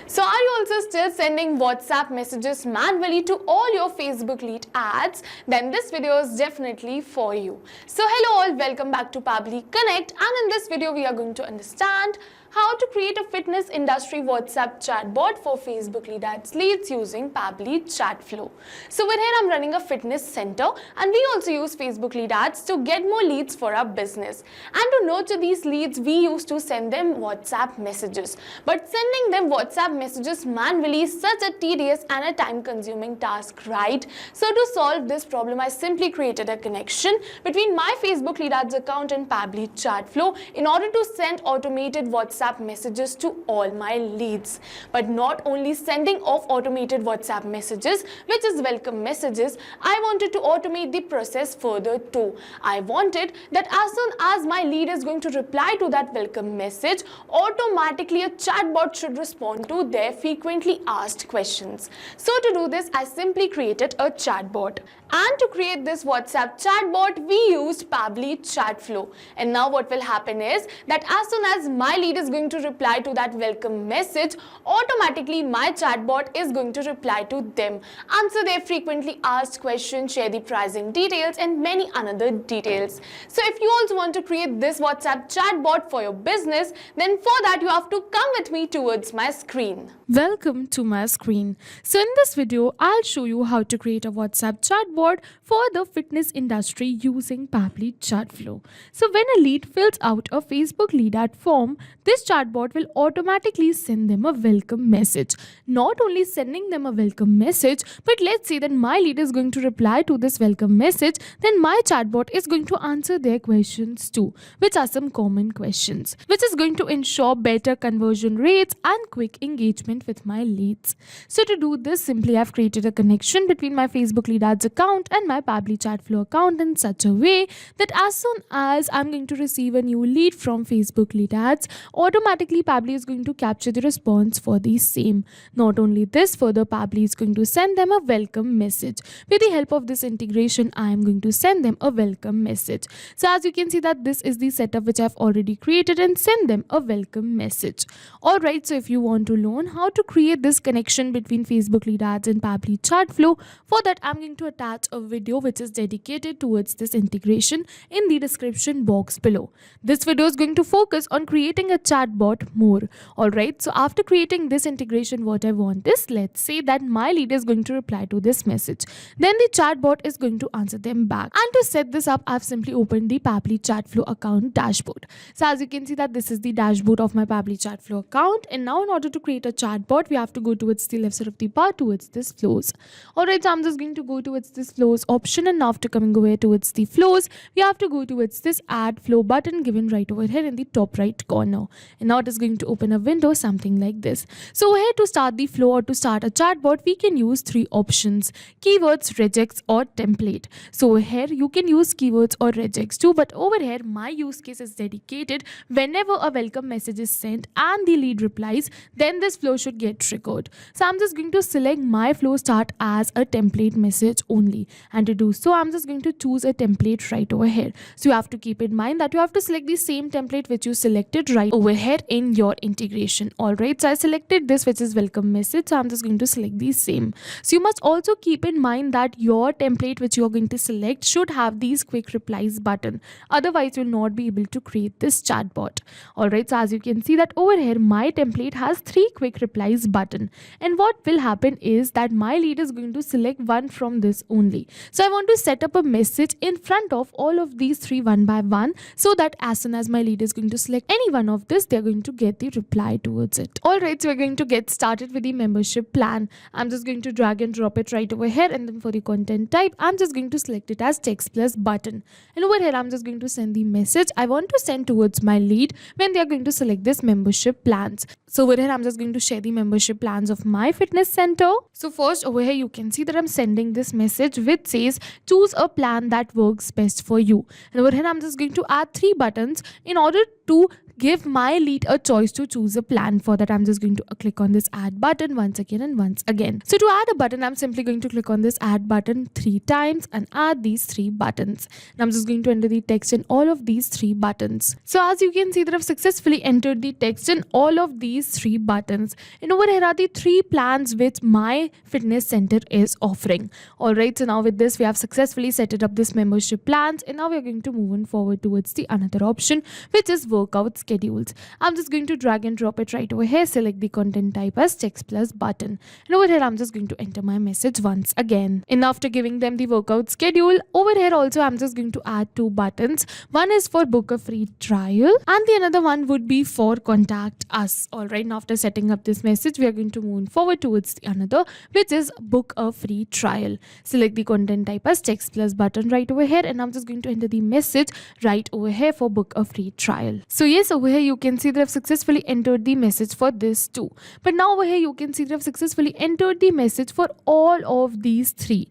So are you also still sending WhatsApp messages manually to all your Facebook lead ads? Then this video is definitely for you. So hello all, welcome back to Pabbly Connect, and in this video we are going to understand how to create a fitness industry WhatsApp chatbot for Facebook lead ads leads using Pabbly Chatflow. So over here I'm running a fitness center and we also use Facebook lead ads to get more leads for our business. And to nurture these leads, we used to send them WhatsApp messages. But sending them WhatsApp messages manually is such a tedious and a time-consuming task, right? So to solve this problem, I simply created a connection between my Facebook lead ads account and Pabbly Chatflow in order to send automated WhatsApp messages to all my leads. But not only sending off automated WhatsApp messages, which is welcome messages, I wanted to automate the process further too. I wanted that as soon as my lead is going to reply to that welcome message, automatically a chatbot should respond to their frequently asked questions. So to do this, I simply created a chatbot. And to create this WhatsApp chatbot, we used Pabbly Chatflow. And now what will happen is that as soon as my lead is going to reply to that welcome message, automatically my chatbot is going to reply to them, answer their frequently asked questions, share the pricing details and many another details. So if you also want to create this WhatsApp chatbot for your business, then for that you have to come with me towards my screen. Welcome to my screen. So in this video, I'll show you how to create a WhatsApp chatbot for the fitness industry using Pabbly Chatflow. So when a lead fills out a Facebook lead ad form, this chatbot will automatically send them a welcome message. Not only sending them a welcome message, but let's say that my lead is going to reply to this welcome message, then my chatbot is going to answer their questions too, which are some common questions, which is going to ensure better conversion rates and quick engagement with my leads. So to do this, simply I've created a connection between my Facebook lead ads account and my Pabbly Chatflow account in such a way that as soon as I'm going to receive a new lead from Facebook lead ads, automatically Pabbly is going to capture the response for the same. Not only this, further Pabbly is going to send them a welcome message. With the help of this integration, I am going to send them a welcome message. So as you can see that this is the setup which I've already created and send them a welcome message. Alright, so if you want to learn how to create this connection between Facebook lead ads and Pabbly Chatflow, for that I'm going to attach a video which is dedicated towards this integration in the description box below. This video is going to focus on creating a chatbot more. Alright, so after creating this integration, what I want is, let's say that my lead is going to reply to this message. Then the chatbot is going to answer them back. And to set this up, I've simply opened the Pabbly Chatflow account dashboard. So as you can see that this is the dashboard of my Pabbly Chatflow account. And now in order to create a chatbot, we have to go towards the left side of the bar towards this flows. Alright, so I'm just going to go towards this flows option, and after coming over towards the flows, we have to go towards this add flow button given right over here in the top right corner. And now it is going to open a window something like this. So here to start the flow or to start a chatbot, we can use three options: keywords, regex or template. So here you can use keywords or regex too, but over here my use case is dedicated whenever a welcome message is sent and the lead replies, then this flow should get triggered. So I'm just going to select my flow start as a template message only, and to do so I'm just going to choose a template right over here. So you have to keep in mind that you have to select the same template which you selected right over here in your integration. Alright, so I selected this which is welcome message, so I'm just going to select the same. So you must also keep in mind that your template which you are going to select should have these quick replies button, otherwise you will not be able to create this chatbot. Alright, so as you can see that over here my template has 3 quick replies button, and what will happen is that my lead is going to select one from this only. So I want to set up a message in front of all of these 3 one by one, so that as soon as my lead is going to select any one of this, they're going to get the reply towards it. Alright, so we're going to get started with the membership plan. I'm just going to drag and drop it right over here, and then for the content type, I'm just going to select it as text plus button. And over here, I'm just going to send the message I want to send towards my lead when they are going to select this membership plans. So over here, I'm just going to share the membership plans of my fitness center. So first over here, you can see that I'm sending this message which says choose a plan that works best for you. And over here, I'm just going to add 3 buttons in order to give my lead a choice to choose a plan. For that, I'm just going to click on this add button once again and once again. So to add a button, I'm simply going to click on this add button 3 times and add these 3 buttons. And I'm just going to enter the text in all of these 3 buttons. So as you can see that I've successfully entered the text in all of these 3 buttons. And over here are the 3 plans which my fitness center is offering. Alright, so now with this we have successfully set it up this membership plans, and now we're going to move on forward towards the another option, which is workout schedules. I'm just going to drag and drop it right over here, select the content type as text plus button, and over here I'm just going to enter my message once again. And after giving them the workout schedule, over here also I'm just going to add 2 buttons. One is for book a free trial and the another one would be for contact us. Alright, now after setting up this message, we are going to move forward towards the another, which is book a free trial. Select the content type as text plus button right over here, and I'm just going to enter the message right over here for book a free trial. So yes, over here you can see that I've successfully entered the message for this too. But now over here you can see that I've successfully entered the message for all of these 3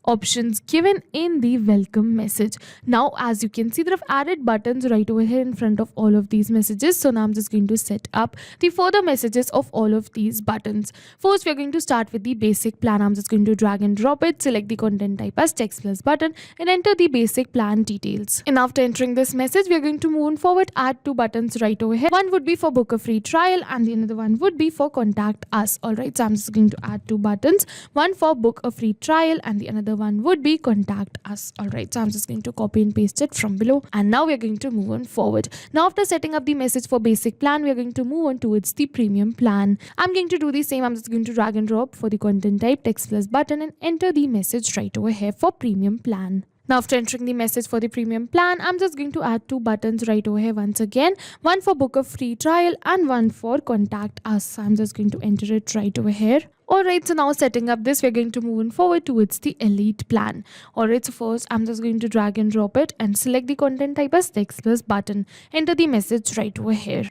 options given in the welcome message. Now as you can see that I've added buttons right over here in front of all of these messages. So now I'm just going to set up the further messages of all of these buttons. First, we're going to start with the basic plan. I'm just going to drag and drop it, select the content type as text plus button, and enter the basic plan details. And after entering this message, we're going to move on forward, add 2 buttons right over here. One would be for book a free trial and the another one would be for contact us. Alright, so I'm just going to add 2 buttons, one for book a free trial and the another one would be contact us. Alright, so I'm just going to copy and paste it from below, and now we're going to move on forward. Now after setting up the message for basic plan, we're going to move on towards the premium plan. I'm going to do the same. I'm just going to drag and drop for the content type text plus button and enter the message right over here for premium plan. Now after entering the message for the premium plan, I'm just going to add 2 buttons right over here once again. One for book a free trial and one for contact us. I'm just going to enter it right over here. Alright, so now setting up this, we're going to move on forward towards the elite plan. Alright, so first I'm just going to drag and drop it and select the content type as text plus button. Enter the message right over here.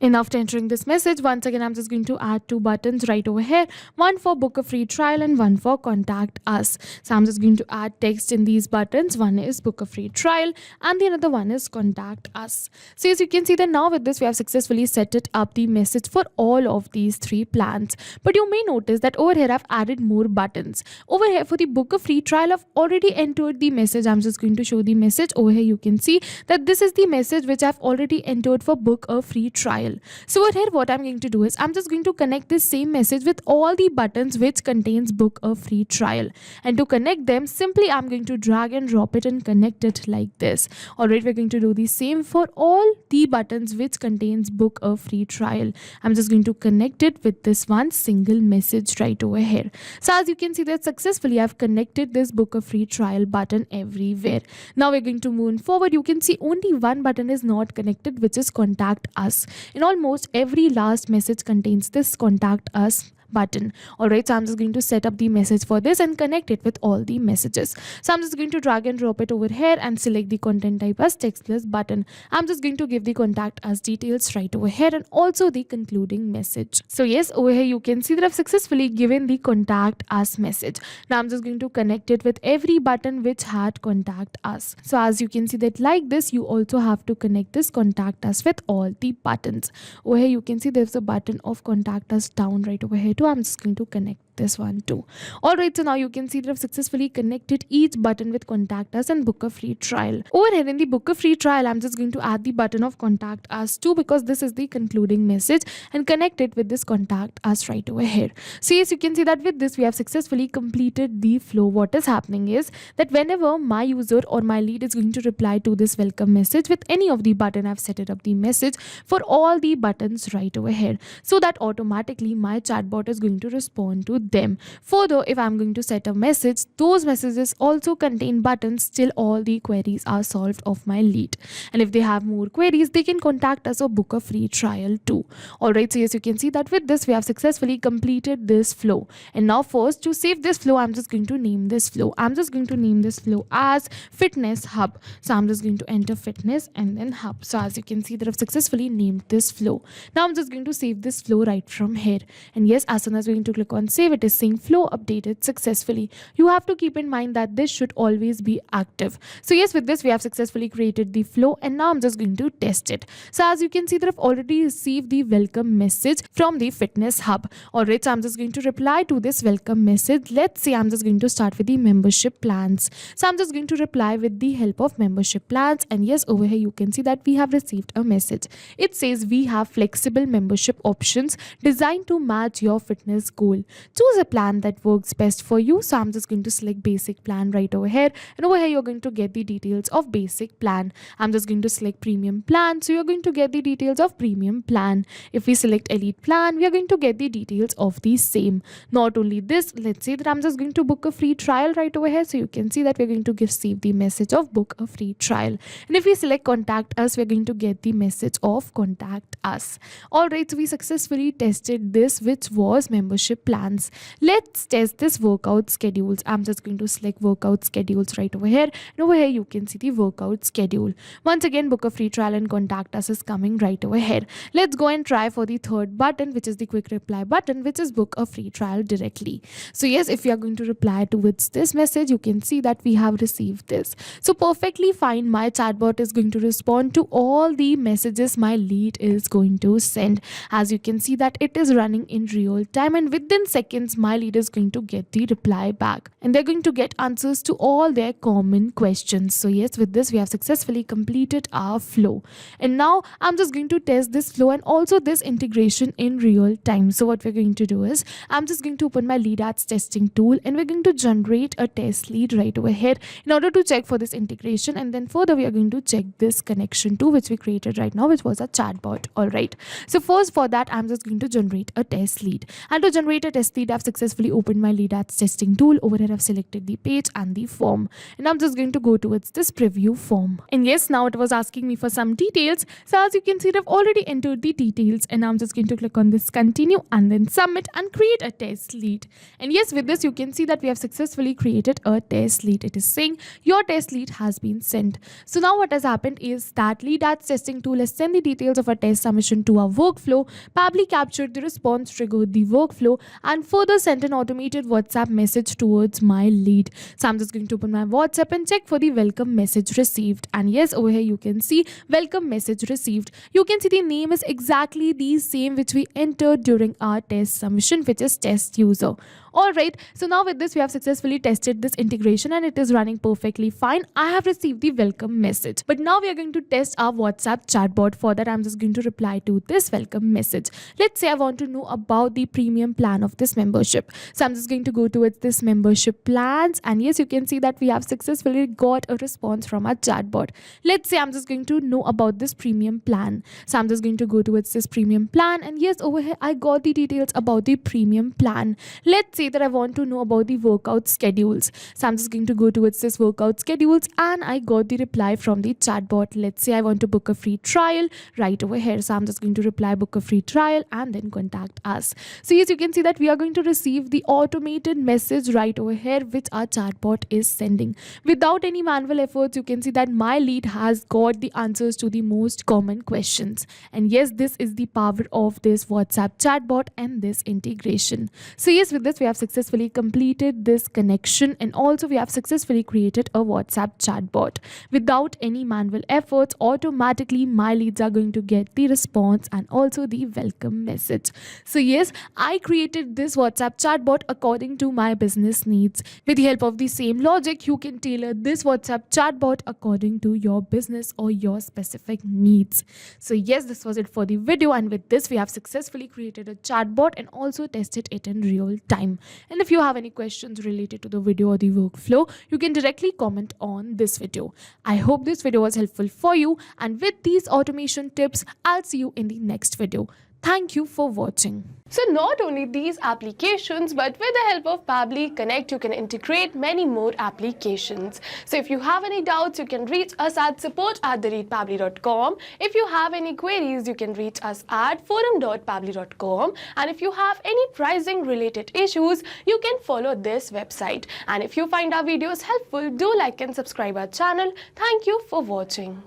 And after entering this message, once again, I'm just going to add 2 buttons right over here. One for book a free trial and one for contact us. So I'm just going to add text in these buttons. One is book a free trial and the another one is contact us. So as you can see that now with this, we have successfully set it up the message for all of these 3 plans. But you may notice that over here, I've added more buttons. Over here for the book a free trial, I've already entered the message. I'm just going to show the message. Over here, you can see that this is the message which I've already entered for book a free trial. So over here what I'm going to do is I'm just going to connect this same message with all the buttons which contains book a free trial, and to connect them simply I'm going to drag and drop it and connect it like this. Alright, we're going to do the same for all the buttons which contains book a free trial. I'm just going to connect it with this one single message right over here. So as you can see that successfully I've connected this book a free trial button everywhere. Now we're going to move forward. You can see only one button is not connected, which is contact us. In almost every last message contains this contact us button. Alright, so I'm just going to set up the message for this and connect it with all the messages. So I'm just going to drag and drop it over here and select the content type as text plus button. I'm just going to give the contact us details right over here and also the concluding message. So yes, over here you can see that I've successfully given the contact us message. Now I'm just going to connect it with every button which had contact us. So as you can see that like this, you also have to connect this contact us with all the buttons. Over here you can see there's a button of contact us down right over here too. I'm just going to connect this one too. Alright, so now you can see that I've successfully connected each button with contact us and book a free trial. Over here in the book a free trial, I'm just going to add the button of contact us too, because this is the concluding message, and connect it with this contact us right over here. So yes, you can see that with this we have successfully completed the flow. What is happening is that whenever my user or my lead is going to reply to this welcome message with any of the button, I've set it up the message for all the buttons right over here, so that automatically my chatbot is going to respond to them. Further, if I'm going to set a message, those messages also contain buttons till all the queries are solved of my lead. And if they have more queries, they can contact us or book a free trial too. Alright, so yes, you can see that with this we have successfully completed this flow. And now first, to save this flow, I'm just going to name this flow. I'm just going to name this flow as Fitness Hub. So I'm just going to enter Fitness and then Hub. So as you can see that I've successfully named this flow. Now I'm just going to save this flow right from here. And yes, as soon as we're going to click on save it is saying flow updated successfully. You have to keep in mind that this should always be active. So yes, with this we have successfully created the flow, and now I'm just going to test it. So as you can see that I've already received the welcome message from the Fitness Hub. Alright, so I'm just going to reply to this welcome message. Let's say I'm just going to start with the membership plans. So I'm just going to reply with the help of membership plans, and yes, over here you can see that we have received a message. It says we have flexible membership options designed to match your fitness goal. Choose a plan that works best for you. So I'm just going to select basic plan right over here, and over here you're going to get the details of basic plan. I'm just going to select premium plan, so you're going to get the details of premium plan. If we select elite plan, we are going to get the details of the same. Not only this, let's say that I'm just going to book a free trial right over here, so you can see that we're going to receive the message of book a free trial. And if we select contact us, we're going to get the message of contact us. Alright, so we successfully tested this, which was membership plans. Let's test this workout schedules. I'm just going to select workout schedules right over here, and over here you can see the workout schedule. Once again, book a free trial and contact us is coming right over here. Let's go and try for the third button, which is the quick reply button, which is book a free trial directly. So yes, if you are going to reply towards this message, you can see that we have received this. So perfectly fine, my chatbot is going to respond to all the messages my lead is going to send. As you can see that it is running in real time, and within seconds my lead is going to get the reply back, and they're going to get answers to all their common questions. So yes, with this we have successfully completed our flow, and now I'm just going to test this flow and also this integration in real time. So what we're going to do is I'm just going to open my lead ads testing tool, and we're going to generate a test lead right over here in order to check for this integration, and then further we are going to check this connection too, which we created right now, which was a chatbot. All right, so first for that I'm just going to generate a test lead, and to generate a test lead I've successfully opened my lead ads testing tool. Over here I've selected the page and the form, and I'm just going to go towards this preview form. And yes, now it was asking me for some details. So as you can see, I've already entered the details, and I'm just going to click on this continue and then submit and create a test lead. And yes, with this you can see that we have successfully created a test lead. It is saying your test lead has been sent. So now what has happened is that lead ads testing tool has sent the details of a test submission to our workflow, Pabbly captured the response, triggered the workflow, and further sent an automated WhatsApp message towards my lead. So I'm just going to open my WhatsApp and check for the welcome message received. And yes, over here you can see welcome message received. You can see the name is exactly the same which we entered during our test submission, which is test user. Alright, so now with this we have successfully tested this integration, and it is running perfectly fine. I have received the welcome message, but now we are going to test our WhatsApp chatbot. For that I'm just going to reply to this welcome message. Let's say I want to know about the premium plan of this membership. So I'm just going to go towards this membership plans, and yes, you can see that we have successfully got a response from our chatbot. Let's say I'm just going to know about this premium plan. So I'm just going to go towards this premium plan, and yes, over here I got the details about the premium plan. Let's say that I want to know about the workout schedules. So I'm just going to go towards this workout schedules, and I got the reply from the chatbot. Let's say I want to book a free trial right over here. So I'm just going to reply book a free trial and then contact us. So yes, you can see that we are going to receive the automated message right over here which our chatbot is sending. Without any manual efforts, you can see that my lead has got the answers to the most common questions. And yes, this is the power of this WhatsApp chatbot and this integration. So yes, with this we have successfully completed this connection, and also we have successfully created a WhatsApp chatbot. Without any manual efforts, automatically my leads are going to get the response and also the welcome message. So yes, I created this WhatsApp chatbot according to my business needs. With the help of the same logic, you can tailor this WhatsApp chatbot according to your business or your specific needs. So yes, this was it for the video, and with this we have successfully created a chatbot and also tested it in real time. And if you have any questions related to the video or the workflow, you can directly comment on this video. I hope this video was helpful for you, and with these automation tips, I'll see you in the next video. Thank you for watching. So not only these applications, but with the help of Pabbly Connect, you can integrate many more applications. So if you have any doubts, you can reach us at support@pabbly.com. If you have any queries, you can reach us at forum.pabbly.com. And if you have any pricing related issues, you can follow this website. And if you find our videos helpful, do like and subscribe our channel. Thank you for watching.